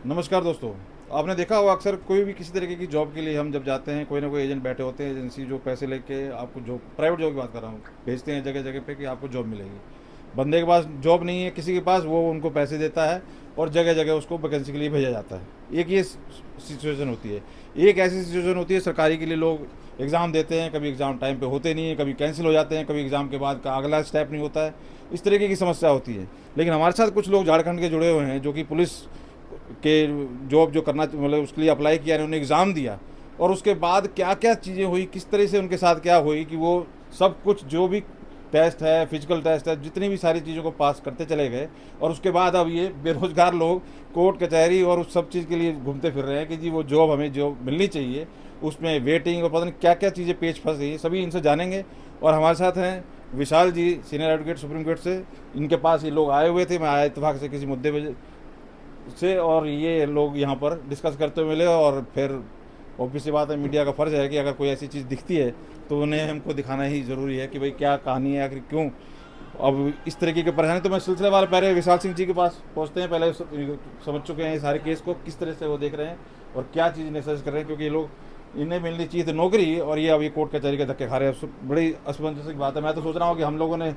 नमस्कार दोस्तों। आपने देखा होगा अक्सर कोई भी किसी तरीके की जॉब के लिए हम जब जाते हैं, कोई ना कोई एजेंट बैठे होते हैं, एजेंसी जो पैसे लेके आपको जॉब, प्राइवेट जॉब की बात कर रहा हूँ, भेजते हैं जगह जगह पे कि आपको जॉब मिलेगी। बंदे के पास जॉब नहीं है किसी के पास, वो उनको पैसे देता है और जगह जगह उसको वैकेंसी के लिए भेजा जाता है। एक ये सिचुएशन होती है। एक ऐसी सिचुएशन होती है सरकारी के लिए, लोग एग्ज़ाम देते हैं, कभी एग्ज़ाम टाइम पे होते नहीं है, कभी कैंसिल हो जाते हैं, कभी एग्ज़ाम के बाद का अगला स्टेप नहीं होता है। इस तरीके की समस्या होती है। लेकिन हमारे साथ कुछ लोग झारखंड के जुड़े हुए हैं जो कि पुलिस के जॉब जो करना मतलब उसके लिए अप्लाई किया, उन्होंने एग्ज़ाम दिया और उसके बाद क्या क्या चीज़ें हुई, किस तरह से उनके साथ क्या हुई कि वो सब कुछ जो भी टेस्ट है, फिजिकल टेस्ट है, जितनी भी सारी चीज़ों को पास करते चले गए। और उसके बाद अब ये बेरोज़गार लोग कोर्ट कचहरी और उस सब चीज़ के लिए घूमते फिर रहे हैं कि जी वो जॉब हमें जो मिलनी चाहिए उसमें वेटिंग और पता नहीं क्या क्या चीज़ें पेच फंस गई, सभी इनसे जानेंगे। और हमारे साथ हैं विशाल जी, सीनियर एडवोकेट सुप्रीम कोर्ट से। इनके पास ये लोग आए हुए थे, मैं आया इत्तेफाक से किसी मुद्दे पे से, और ये लोग यहाँ पर डिस्कस करते हुए मिले। और फिर ऑब्वियस सी बात है, मीडिया का फ़र्ज़ है कि अगर कोई ऐसी चीज़ दिखती है तो उन्हें हमको दिखाना ही ज़रूरी है कि भाई क्या कहानी है, आखिर क्यों अब इस तरीके के परेशानी। तो मैं सिलसिलेवार पहले विशाल सिंह जी के पास पहुँचते हैं, पहले समझ चुके हैं ये सारे केस को, किस तरह से वो देख रहे हैं और क्या चीज़ नेसेस कर रहे हैं, क्योंकि ये लोग, इन्हें मिलनी चाहिए थी नौकरी और ये अब ये कोर्ट कचहरी के धक्के खा रहे हैं। बड़ी असमंजस की बात है। मैं तो सोच रहा हूँ कि हम लोगों ने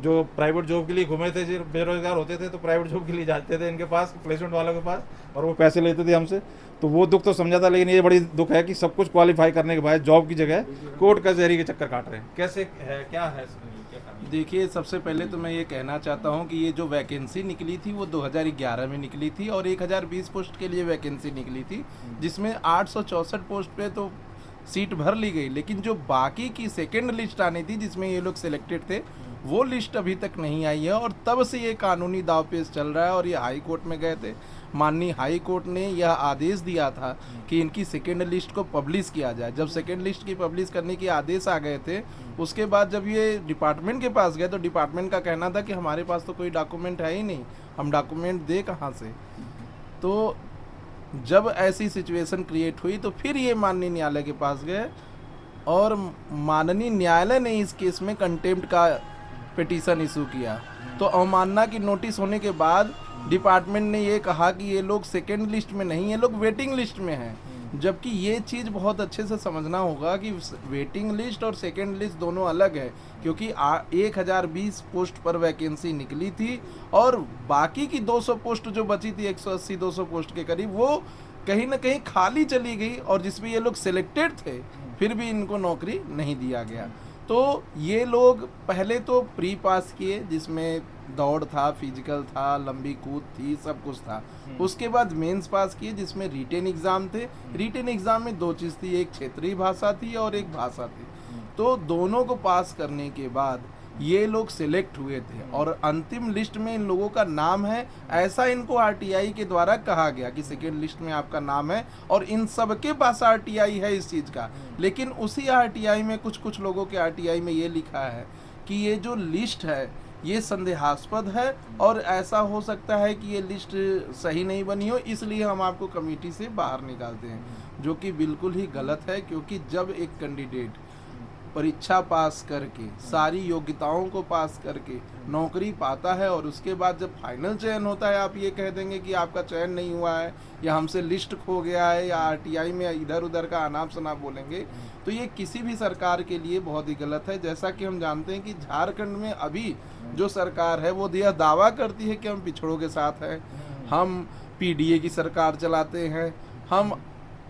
जो प्राइवेट जॉब के लिए घूमे थे, जो बेरोजगार होते थे तो प्राइवेट जॉब के लिए जाते थे इनके पास, प्लेसमेंट वालों के पास, और वो पैसे लेते थे हमसे, तो वो दुख तो समझा था। लेकिन ये बड़ी दुख है कि सब कुछ क्वालिफाई करने के बाद जॉब की जगह कोर्ट कचहरी के चक्कर काट रहे हैं। कैसे है, क्या है क्या कहानी है? देखिए, सबसे पहले तो मैं ये कहना चाहता हूँ कि ये जो वैकेंसी निकली थी वो 2011 में निकली थी और 1020 पोस्ट के लिए वैकेंसी निकली थी, जिसमें 864 पोस्ट पे तो सीट भर ली गई। लेकिन जो बाकी की सेकेंड लिस्ट आनी थी जिसमें ये लोग सिलेक्टेड थे, वो लिस्ट अभी तक नहीं आई है और तब से ये कानूनी दावपेच चल रहा है। और ये हाई कोर्ट में गए थे, माननीय हाई कोर्ट ने यह आदेश दिया था कि इनकी सेकेंड लिस्ट को पब्लिश किया जाए। जब सेकेंड लिस्ट की पब्लिश करने के आदेश आ गए थे, उसके बाद जब ये डिपार्टमेंट के पास गए तो डिपार्टमेंट का कहना था कि हमारे पास तो कोई डॉक्यूमेंट है ही नहीं, हम डॉक्यूमेंट दे कहाँ से। तो जब ऐसी सिचुएशन क्रिएट हुई तो फिर ये माननीय न्यायालय के पास गए और माननीय न्यायालय ने इस केस में कंटेम्प्ट का पिटीशन इशू किया। तो अवमानना की नोटिस होने के बाद डिपार्टमेंट ने ये कहा कि ये लोग सेकेंड लिस्ट में नहीं, ये लोग वेटिंग लिस्ट में हैं। जबकि ये चीज़ बहुत अच्छे से समझना होगा कि वेटिंग लिस्ट और सेकेंड लिस्ट दोनों अलग है, क्योंकि 1020 पोस्ट पर वैकेंसी निकली थी और बाकी की 200 पोस्ट जो बची थी, 180-200 पोस्ट के करीब, वो कहीं ना कहीं खाली चली गई और जिसमें ये लोग सिलेक्टेड थे फिर भी इनको नौकरी नहीं दिया गया। तो ये लोग पहले तो प्री पास किए जिसमें दौड़ था, फिजिकल था, लंबी कूद थी, सब कुछ था। उसके बाद मेंस पास किए जिसमें रिटेन एग्ज़ाम थे। रिटेन एग्ज़ाम में दो चीज़ थी, एक क्षेत्रीय भाषा थी और एक भाषा थी। तो दोनों को पास करने के बाद ये लोग सिलेक्ट हुए थे और अंतिम लिस्ट में इन लोगों का नाम है, ऐसा इनको आरटीआई के द्वारा कहा गया कि सेकेंड लिस्ट में आपका नाम है। और इन सबके पास आरटीआई है इस चीज़ का। लेकिन उसी आरटीआई में कुछ लोगों के आरटीआई में ये लिखा है कि ये जो लिस्ट है ये संदेहास्पद है और ऐसा हो सकता है कि ये लिस्ट सही नहीं बनी हो, इसलिए हम आपको कमेटी से बाहर निकालते हैं, जो कि बिल्कुल ही गलत है। क्योंकि जब एक कैंडिडेट परीक्षा पास करके, सारी योग्यताओं को पास करके नौकरी पाता है और उसके बाद जब फाइनल चयन होता है, आप ये कह देंगे कि आपका चयन नहीं हुआ है या हमसे लिस्ट खो गया है या आरटीआई में इधर उधर का अनाप शनाप बोलेंगे, तो ये किसी भी सरकार के लिए बहुत ही गलत है। जैसा कि हम जानते हैं कि झारखंड में अभी जो सरकार है वो यह दावा करती है कि हम पिछड़ों के साथ हैं, हम पीडीए की सरकार चलाते हैं, हम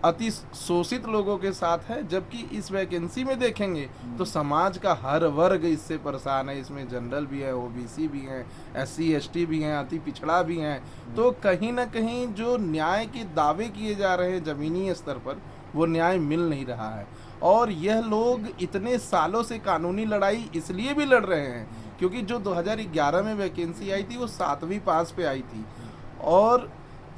अति शोषित लोगों के साथ है। जबकि इस वैकेंसी में देखेंगे तो समाज का हर वर्ग इससे परेशान है। इसमें जनरल भी है, ओबीसी भी हैं, एससी एसटी भी हैं, अति पिछड़ा भी हैं। तो कहीं ना कहीं जो न्याय के दावे किए जा रहे हैं ज़मीनी स्तर पर, वो न्याय मिल नहीं रहा है। और यह लोग इतने सालों से कानूनी लड़ाई इसलिए भी लड़ रहे हैं क्योंकि जो 2011 में वैकेंसी आई थी वो 7वीं पास पे आई थी और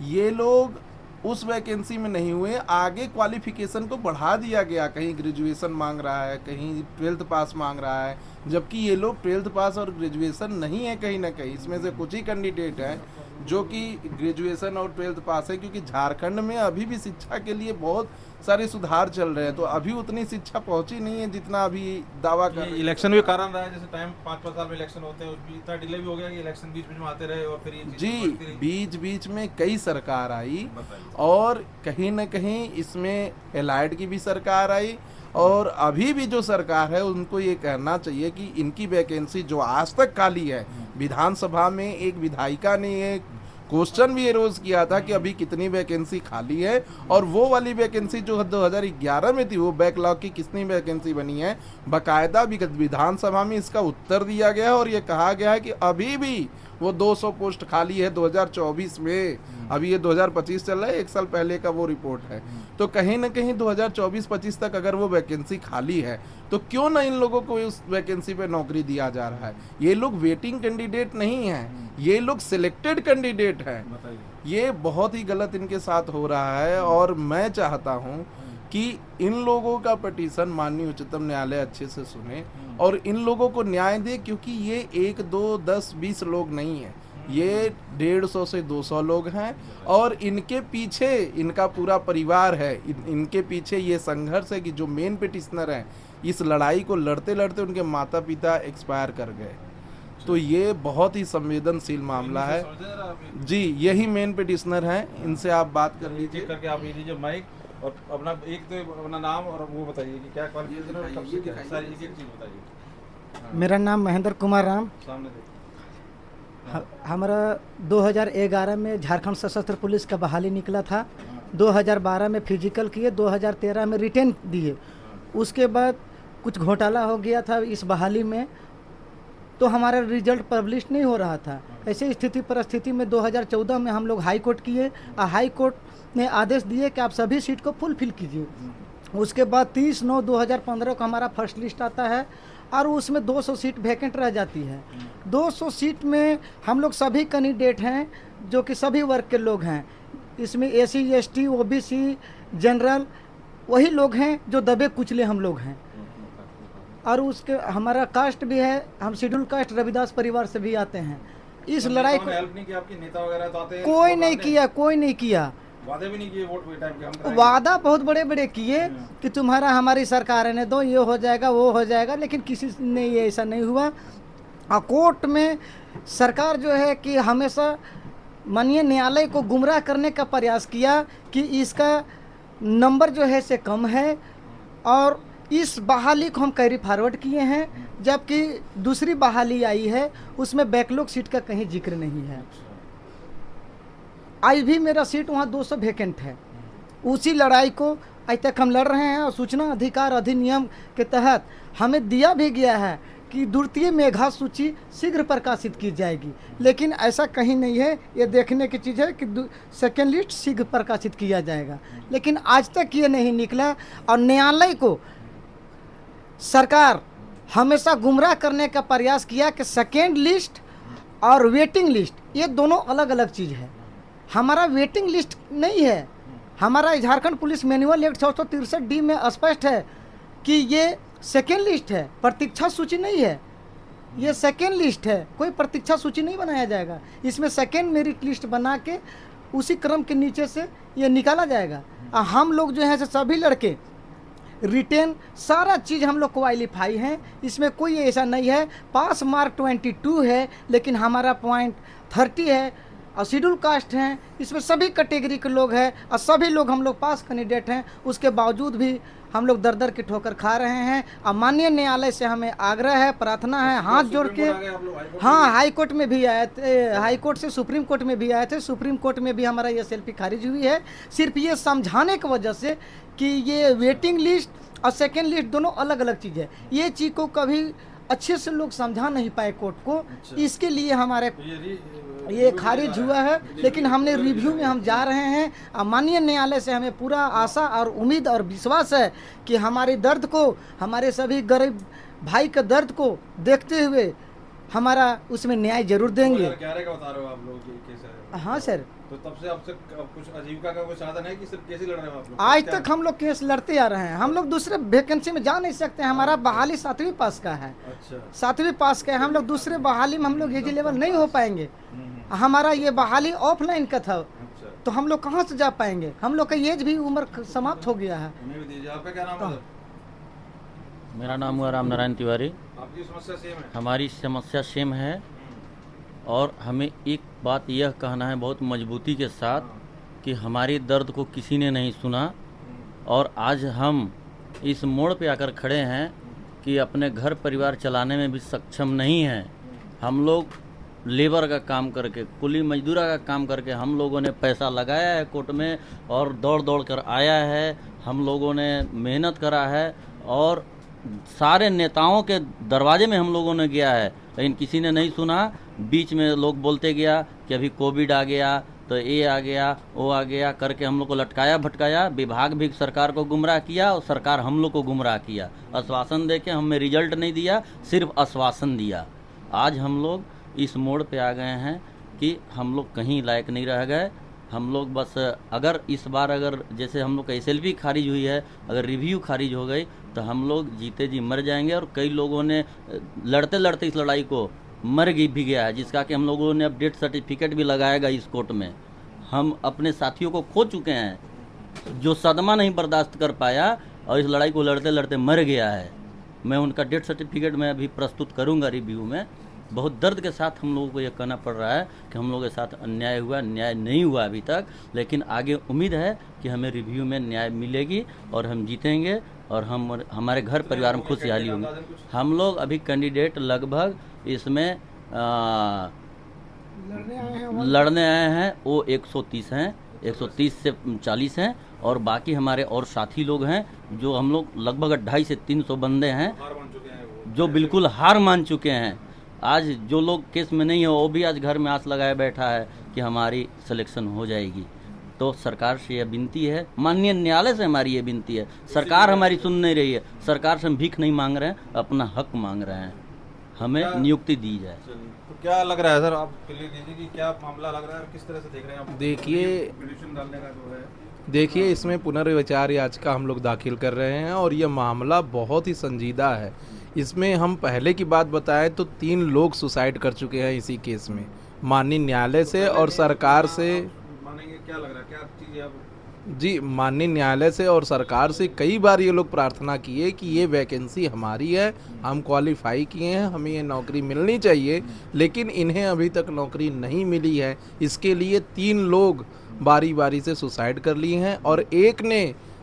ये लोग उस वैकेंसी में नहीं हुए, आगे क्वालिफिकेशन को बढ़ा दिया गया। कहीं ग्रेजुएशन मांग रहा है, कहीं 12th पास मांग रहा है, जबकि ये लोग 12th पास और ग्रेजुएशन नहीं है कहीं ना कहीं। इसमें से कुछ ही कैंडिडेट हैं जो कि ग्रेजुएशन और 12th पास है, क्योंकि झारखंड में अभी भी शिक्षा के लिए बहुत सारे सुधार चल रहे हैं, तो अभी उतनी शिक्षा पहुंची नहीं है जितना अभी दावा कर रहे हैं। इलेक्शन भी कारण रहा है, जैसे टाइम 5-5 साल में इलेक्शन होते हैं, उसमें इतना डिले भी हो गया कि इलेक्शन बीच बीच में आते रहे और फिर ये चीजें जी, बढ़ती रही। बीच बीच में कई सरकार आई बताइए। और कहीं न कहीं इसमें एलाइड की भी सरकार आई, और अभी भी जो सरकार है उनको ये कहना चाहिए कि इनकी वैकेंसी जो आज तक खाली है, विधानसभा में एक विधायिका ने एक क्वेश्चन भी रोज किया था कि अभी कितनी वैकेंसी खाली है, और वो वाली वैकेंसी जो 2011 में थी वो बैकलॉग की कितनी वैकेंसी बनी है, बकायदा विधानसभा में इसका उत्तर दिया गया है और ये कहा गया है कि अभी भी वो 200 पोस्ट खाली है 2024 में। अभी ये 2025 चल रहा है, 1 साल पहले का वो रिपोर्ट है। तो कहीं ना कहीं 2024-25 तक अगर वो वैकेंसी खाली है तो क्यों ना इन लोगों को उस वैकेंसी पे नौकरी दिया जा रहा है। ये लोग वेटिंग कैंडिडेट नहीं हैं, ये लोग सिलेक्टेड कैंडिडेट हैं। बताइए। ये बहुत ही गलत इनके साथ हो रहा है, और मैं चाहता हूँ कि इन लोगों का पिटीशन माननीय उच्चतम न्यायालय अच्छे से सुने और इन लोगों को न्याय दे, क्योंकि ये 1, 2, 10, 20 लोग नहीं हैं, ये 150 से 200 लोग हैं, और इनके पीछे इनका पूरा परिवार है। इनके पीछे ये संघर्ष है कि जो मेन पिटिशनर हैं, इस लड़ाई को लड़ते लड़ते उनके माता पिता एक्सपायर कर गए। तो ये बहुत ही संवेदनशील मामला है जी। यही मेन पिटिशनर हैं, इनसे आप बात कर लीजिए। करके आप ये लीजिए माइक और अपना एक तो अपना नाम और वो बताइए कि क्या क्वालिफिकेशन है और कब से क्या है, सारी एक चीज बताइए। मेरा नाम महेंद्र कुमार राम। सामने देखिए। हमारा 2011 में झारखंड सशस्त्र पुलिस का बहाली निकला था, 2012 में फिजिकल किए, 2013 में रिटेन दिए। उसके बाद कुछ घोटाला हो गया था इस बहाली में, तो हमारा रिजल्ट पब्लिश नहीं हो रहा था। ऐसे स्थिति परिस्थिति में 2014 में हम लोग हाई कोर्ट किए और हाई कोर्ट ने आदेश दिए कि आप सभी सीट को फुलफिल कीजिए। उसके बाद 30/9/2015 को हमारा फर्स्ट लिस्ट आता है और उसमें 200 सीट वैकेंट रह जाती है। 200 सीट में हम लोग सभी कैंडिडेट हैं जो कि सभी वर्ग के लोग हैं। इसमें SC ST OBC जनरल वही लोग हैं जो दबे कुचले हम लोग हैं। और उसके हमारा कास्ट भी है, हम शेड्यूल कास्ट रविदास परिवार से भी आते हैं। इस लड़ाई को हेल्प नहीं किया, आपके नेता वगैरह तो आते हैं, कोई नहीं किया, कोई नहीं किया। वादे भी नहीं किए वोट के टाइम पे हम कराएंगे। वादा बहुत बड़े बड़े किए कि तुम्हारा हमारी सरकार ने दो, ये हो जाएगा वो हो जाएगा, लेकिन किसी ने ये ऐसा नहीं हुआ। और कोर्ट में सरकार जो है कि हमेशा माननीय न्यायालय को गुमराह करने का प्रयास किया कि इसका नंबर जो है से कम है, और इस बहाली को हम कैरी फॉरवर्ड किए हैं, जबकि दूसरी बहाली आई है उसमें बैकलॉग सीट का कहीं जिक्र नहीं है। आज भी मेरा सीट वहाँ 200 वैकेंट है। उसी लड़ाई को आज तक हम लड़ रहे हैं, और सूचना अधिकार अधिनियम के तहत हमें दिया भी गया है कि द्वितीय मेधा सूची शीघ्र प्रकाशित की जाएगी, लेकिन ऐसा कहीं नहीं है। ये देखने की चीज़ है कि सेकेंड लिस्ट शीघ्र प्रकाशित किया जाएगा, लेकिन आज तक ये नहीं निकला। और न्यायालय को सरकार हमेशा गुमराह करने का प्रयास किया कि सेकेंड लिस्ट और वेटिंग लिस्ट ये दोनों अलग अलग चीज़ है। हमारा वेटिंग लिस्ट नहीं है, हमारा Jharkhand police manual act 663D में स्पष्ट है कि ये सेकेंड लिस्ट है, प्रतीक्षा सूची नहीं है। ये सेकेंड लिस्ट है, कोई प्रतीक्षा सूची नहीं बनाया जाएगा। इसमें सेकेंड मेरिट लिस्ट बना के उसी क्रम के नीचे से ये निकाला जाएगा। हम लोग जो है सभी लड़के रिटेन सारा चीज़ हम लोग क्वालिफाई हैं, इसमें कोई ऐसा नहीं है। पास मार्क 22 है, लेकिन हमारा पॉइंट 30 है, और शेड्यूल कास्ट हैं, इसमें सभी कैटेगरी के लोग हैं, और सभी लोग हम लोग पास कैंडिडेट हैं। उसके बावजूद भी हम लोग दर दर की ठोकर खा रहे हैं। और माननीय न्यायालय से हमें आग्रह है, प्रार्थना है, हाथ जोड़ के। हाँ, हाई कोर्ट में भी आए थे, हाई कोर्ट से सुप्रीम कोर्ट में भी आए थे। सुप्रीम कोर्ट में भी हमारा ये SLP खारिज हुई है, सिर्फ ये समझाने की वजह से कि ये वेटिंग लिस्ट और सेकेंड लिस्ट दोनों अलग अलग चीज़ है। ये चीज़ को कभी अच्छे से लोग समझा नहीं पाए कोर्ट को, इसके लिए हमारे ये खारिज हुआ है। लेकिन हमने रिव्यू में हम जा रहे हैं, और माननीय न्यायालय से हमें पूरा आशा और उम्मीद और विश्वास है कि हमारे दर्द को, हमारे सभी गरीब भाई के दर्द को देखते हुए हमारा उसमें न्याय जरूर देंगे। 2011 का बता रहे हो आप लोग, कैसा है? हाँ सर, तो तब से आपसे कुछ आजीविका का कोई साधन है कि सिर्फ कैसे लड़ रहे हो आप लोग? आज क्या- तक हम लोग केस लड़ते आ रहे हैं। हम लोग दूसरे वैकेंसी में जा नहीं सकते। हमारा बहाली 7वीं पास का है, अच्छा 7वीं पास का है। हम लोग दूसरे बहाली में हम लोग एलिजिबल नहीं हो पाएंगे। हमारा ये बहाली ऑफलाइन का था, अच्छा तो हम लोग कहाँ से जा पाएंगे? हम लोग का एज भी उम्र समाप्त हो गया है। उन्हें भी दीजिए। आपका क्या नाम है सर? मेरा नाम हुआ राम नारायण तिवारी। आपकी समस्या सेम है? हमारी समस्या सेम है और हमें एक बात यह कहना है बहुत मजबूती के साथ कि हमारी दर्द को किसी ने नहीं सुना और आज हम इस मोड़ पे आकर खड़े हैं कि अपने घर परिवार चलाने में भी सक्षम नहीं हैं। हम लोग लेबर का काम करके, कुली मजदूरा का काम करके हम लोगों ने पैसा लगाया है कोर्ट में और दौड़ दौड़ कर आया है। हम लोगों ने मेहनत करा है और सारे नेताओं के दरवाजे में हम लोगों ने गया है, लेकिन किसी ने नहीं सुना। बीच में लोग बोलते गया कि अभी कोविड आ गया तो ये आ गया वो आ गया करके हम लोग को लटकाया भटकाया। विभाग भी सरकार को गुमराह किया और सरकार हम लोग को गुमराह किया। आश्वासन दे के हमें रिजल्ट नहीं दिया, सिर्फ आश्वासन दिया। आज हम लोग इस मोड़ पे आ गए हैं कि हम लोग कहीं लायक नहीं रह गए। हम लोग बस अगर इस बार अगर जैसे हम लोग का SLP खारिज हुई है, अगर रिव्यू खारिज हो गई तो हम लोग जीते जी मर जाएंगे। और कई लोगों ने लड़ते लड़ते इस लड़ाई को मर भी गया है, जिसका कि हम लोगों ने अब डेथ सर्टिफिकेट भी लगाएगा इस कोर्ट में। हम अपने साथियों को खो चुके हैं जो सदमा नहीं बर्दाश्त कर पाया और इस लड़ाई को लड़ते लड़ते मर गया है। मैं उनका डेथ सर्टिफिकेट मैं अभी प्रस्तुत करूंगा रिव्यू में। बहुत दर्द के साथ हम लोगों को ये कहना पड़ रहा है कि हम लोगों के साथ अन्याय हुआ, न्याय नहीं हुआ अभी तक, लेकिन आगे उम्मीद है कि हमें रिव्यू में न्याय मिलेगी और हम जीतेंगे और हम हमारे घर परिवार में खुशहाली होंगी। हम लोग अभी कैंडिडेट लगभग इसमें लड़ने आए हैं वो 130 हैं, 130 से 40 हैं और बाकी हमारे और साथी लोग हैं जो हम लोग लगभग 250 से 300 बंदे हैं हार मान चुके हैं वो। जो बिल्कुल हार मान चुके हैं। आज जो लोग केस में नहीं है वो भी आज घर में आस लगाए बैठा है कि हमारी सिलेक्शन हो जाएगी। तो सरकार से यह विनती है, माननीय न्यायालय से हमारी ये विनती है, सरकार हमारी सुन नहीं रही है। सरकार से हम भीख नहीं मांग रहे हैं, अपना हक मांग रहे हैं, हमें नियुक्ति दी जाए। तो क्या लग रहा है सर, आप क्लियर कीजिए कि क्या मामला लग रहा है और किस तरह से देख रहे हैं आप? देखिए पिटीशन डालने का जो है, देखिए इसमें पुनर्विचार याचिका हम लोग दाखिल कर रहे हैं और यह मामला बहुत ही संजीदा है। इसमें हम पहले की बात बताएं तो 3 लोग सुसाइड कर चुके हैं इसी केस में। माननीय न्यायालय से और सरकार से, मानेंगे क्या लग रहा है, क्या चीज़ है आप? जी माननीय न्यायालय से और सरकार से कई बार ये लोग प्रार्थना किए कि ये वैकेंसी हमारी है, हम क्वालिफाई किए हैं, हमें ये नौकरी मिलनी चाहिए, लेकिन इन्हें अभी तक नौकरी नहीं मिली है। इसके लिए 3 लोग बारी बारी से सुसाइड कर लिए हैं और एक ने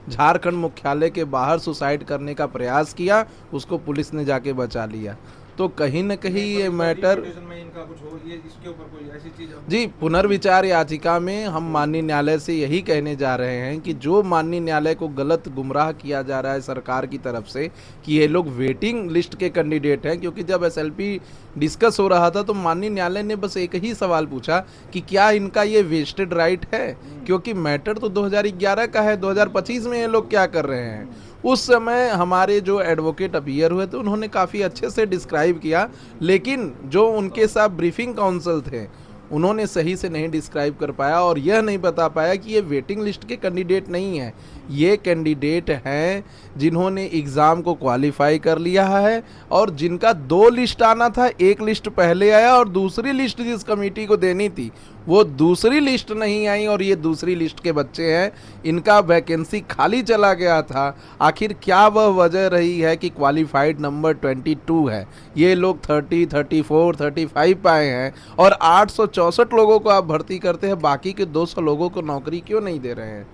झारखंड मुख्यालय के बाहर सुसाइड करने का प्रयास किया, उसको पुलिस ने जाके बचा लिया। तो कहीं न कहीं ये मैटर, में इनका कुछ हो, ये इसके ऊपर कोई ऐसी चीज़ जी पुनर्विचार याचिका में हम माननीय न्यायालय से यही कहने जा रहे हैं कि जो माननीय न्यायालय को गलत गुमराह किया जा रहा है सरकार की तरफ से कि ये लोग वेटिंग लिस्ट के कैंडिडेट हैं, क्योंकि जब SLP डिस्कस हो रहा था तो माननीय न्यायालय ने बस एक ही सवाल पूछा कि क्या इनका ये वेस्टेड राइट है, क्योंकि मैटर तो 2011 का है, 2025 में ये लोग क्या कर रहे हैं। उस समय हमारे जो एडवोकेट अपीयर हुए थे उन्होंने काफ़ी अच्छे से डिस्क्राइब किया, लेकिन जो उनके साथ ब्रीफिंग काउंसिल थे उन्होंने सही से नहीं डिस्क्राइब कर पाया और यह नहीं बता पाया कि ये वेटिंग लिस्ट के कैंडिडेट नहीं है, ये कैंडिडेट हैं जिन्होंने एग्ज़ाम को क्वालिफाई कर लिया है और जिनका 2 लिस्ट आना था, एक लिस्ट पहले आया और दूसरी लिस्ट जिस कमेटी को देनी थी वो दूसरी लिस्ट नहीं आई और ये दूसरी लिस्ट के बच्चे हैं, इनका वैकेंसी खाली चला गया था। आखिर क्या वह वजह रही है कि क्वालिफाइड नंबर 22 है, ये लोग 30, 34, 35 पाए हैं और 864 लोगों को आप भर्ती करते हैं, बाकी के 200 लोगों को नौकरी क्यों नहीं दे रहे हैं।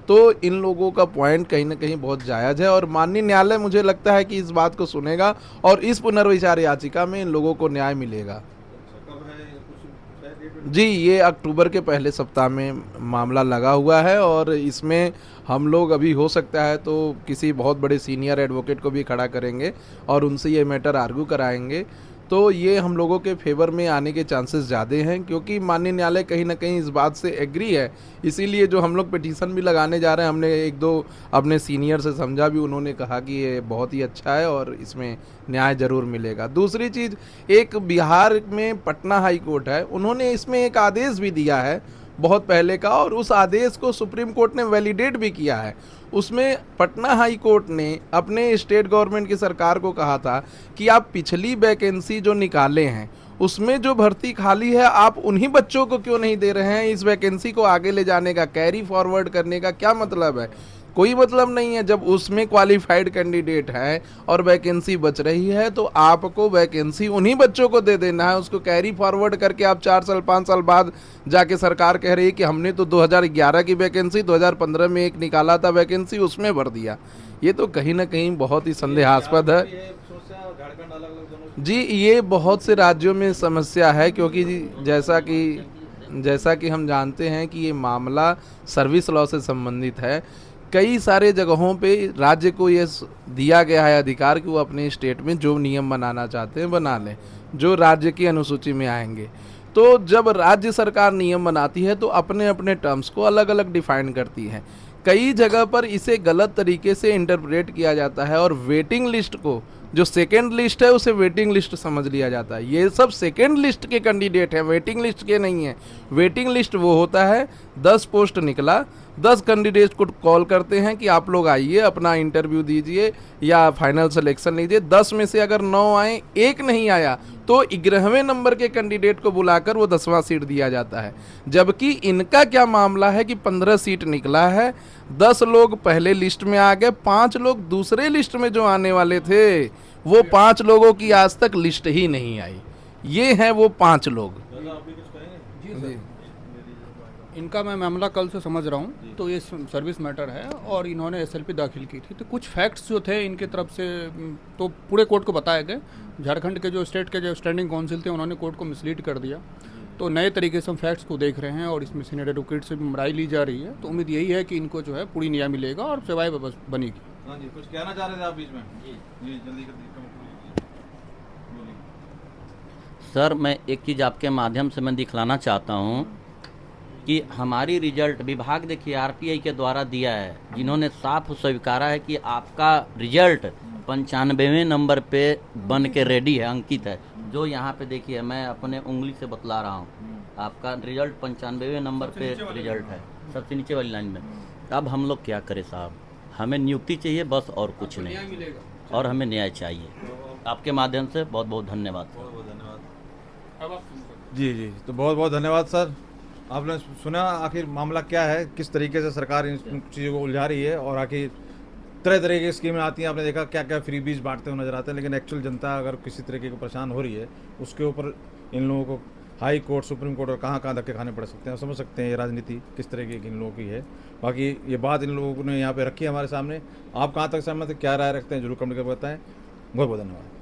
तो इन लोगों का पॉइंट कहीं ना कहीं बहुत जायज़ है और माननीय न्यायालय मुझे लगता है कि इस बात को सुनेगा और इस पुनर्विचार याचिका में इन लोगों को न्याय मिलेगा। कब है कुछ है डेट? जी ये अक्टूबर के पहले सप्ताह में मामला लगा हुआ है और इसमें हम लोग अभी हो सकता है तो किसी बहुत बड़े सीनियर एडवोकेट को भी खड़ा करेंगे और उनसे ये मैटर आर्ग्यू कराएंगे। तो ये हम लोगों के फेवर में आने के चांसेस ज़्यादा हैं, क्योंकि माननीय न्यायालय कहीं ना कहीं इस बात से एग्री है। इसीलिए जो हम लोग पिटीशन भी लगाने जा रहे हैं, हमने 1-2 अपने सीनियर से समझा भी, उन्होंने कहा कि ये बहुत ही अच्छा है और इसमें न्याय ज़रूर मिलेगा। दूसरी चीज़, एक बिहार में पटना हाई कोर्ट है, उन्होंने इसमें एक आदेश भी दिया है बहुत पहले का, और उस आदेश को सुप्रीम कोर्ट ने वैलिडेट भी किया है। उसमें पटना हाई कोर्ट ने अपने स्टेट गवर्नमेंट की सरकार को कहा था कि आप पिछली वैकेंसी जो निकाले हैं उसमें जो भर्ती खाली है आप उन्हीं बच्चों को क्यों नहीं दे रहे हैं। इस वैकेंसी को आगे ले जाने का, कैरी फॉरवर्ड करने का क्या मतलब है? कोई मतलब नहीं है। जब उसमें क्वालिफाइड कैंडिडेट है और वैकेंसी बच रही है तो आपको वैकेंसी उन्हीं बच्चों को दे देना है। उसको कैरी फॉरवर्ड करके आप 4 साल 5 साल बाद जाके सरकार कह रही है कि हमने तो 2011 की वैकेंसी 2015 में एक निकाला था वैकेंसी, उसमें भर दिया। ये तो कहीं ना कहीं बहुत ही संदेहास्पद है जी। ये बहुत से राज्यों में समस्या है, क्योंकि जैसा कि हम जानते हैं कि ये मामला सर्विस लॉ से संबंधित है। कई सारे जगहों पे राज्य को ये दिया गया है अधिकार कि वो अपने स्टेट में जो नियम बनाना चाहते हैं बना लें, जो राज्य की अनुसूची में आएंगे। तो जब राज्य सरकार नियम बनाती है तो अपने अपने टर्म्स को अलग अलग डिफाइन करती है। कई जगह पर इसे गलत तरीके से इंटरप्रेट किया जाता है और वेटिंग लिस्ट को, जो सेकेंड लिस्ट है उसे वेटिंग लिस्ट समझ लिया जाता है। ये सब सेकेंड लिस्ट के कैंडिडेट हैं, वेटिंग लिस्ट के नहीं हैं। वेटिंग लिस्ट वो होता है 10 पोस्ट निकला, 10 कैंडिडेट को कॉल करते हैं कि आप लोग आइए अपना इंटरव्यू दीजिए या फाइनल सिलेक्शन लीजिए। 10 में से अगर 9 आए, एक नहीं आया तो 11वें नंबर के कैंडिडेट को बुलाकर वो 10वां सीट दिया जाता है। जबकि इनका क्या मामला है कि 15 सीट निकला है, 10 लोग पहले लिस्ट में आ गए, 5 लोग दूसरे लिस्ट में जो आने वाले थे वो 5 लोगों की आज तक लिस्ट ही नहीं आई। ये हैं वो 5 लोग। जी, इनका मैं मामला कल से समझ रहा हूँ, तो ये सर्विस मैटर है और इन्होंने एसएलपी दाखिल की थी। तो कुछ फैक्ट्स जो थे इनकी तरफ से तो पूरे कोर्ट को बताए गए। झारखंड के जो स्टेट के जो स्टैंडिंग काउंसिल थे उन्होंने कोर्ट को मिसलीड कर दिया। तो नए तरीके से हम फैक्ट्स को देख रहे हैं और इसमें सीनियर एडवोकेट से भी राय ली जा रही है। तो उम्मीद यही है कि इनको जो है पूरी न्याय मिलेगा और सेवाएं बनेगी। हाँ जी, कुछ कहना चाह रहे थे आप बीच में? जी जल्दी सर, मैं एक चीज़ आपके माध्यम से मैं दिखलाना चाहता हूँ कि हमारी रिजल्ट विभाग देखिए आरपीआई के द्वारा दिया है, जिन्होंने साफ स्वीकारा है कि आपका रिजल्ट 95वें नंबर पे बन के रेडी है, अंकित है। जो यहाँ पे देखिए मैं अपने उंगली से बतला रहा हूँ, आपका रिजल्ट 95वें नंबर पे रिजल्ट है, सबसे नीचे वाली लाइन में। अब हम लोग क्या करें साहब? हमें नियुक्ति चाहिए बस, और कुछ नहीं, और हमें न्याय चाहिए। आपके माध्यम से बहुत बहुत धन्यवाद सर। जी जी, तो बहुत बहुत धन्यवाद सर। आपने सुना आखिर मामला क्या है, किस तरीके से सरकार इन चीज़ों को उलझा रही है, और आखिर तरह तरह की स्कीमें आती हैं। आपने देखा क्या क्या फ्री बीज बांटते हुए नजर आते हैं, लेकिन एक्चुअल जनता अगर किसी तरीके को परेशान हो रही है उसके ऊपर इन लोगों को हाई कोर्ट, सुप्रीम कोर्ट और कहाँ कहाँ धक्के खाने पड़ सकते हैं। समझ सकते हैं ये राजनीति किस तरीके की इन लोगों की है। बाकी ये बात इन लोगों ने यहाँ पे रखी है हमारे सामने। आप कहाँ तक सहमत है, क्या राय रखते हैं, जरूर कमेंट करके बताएं। बहुत बहुत धन्यवाद।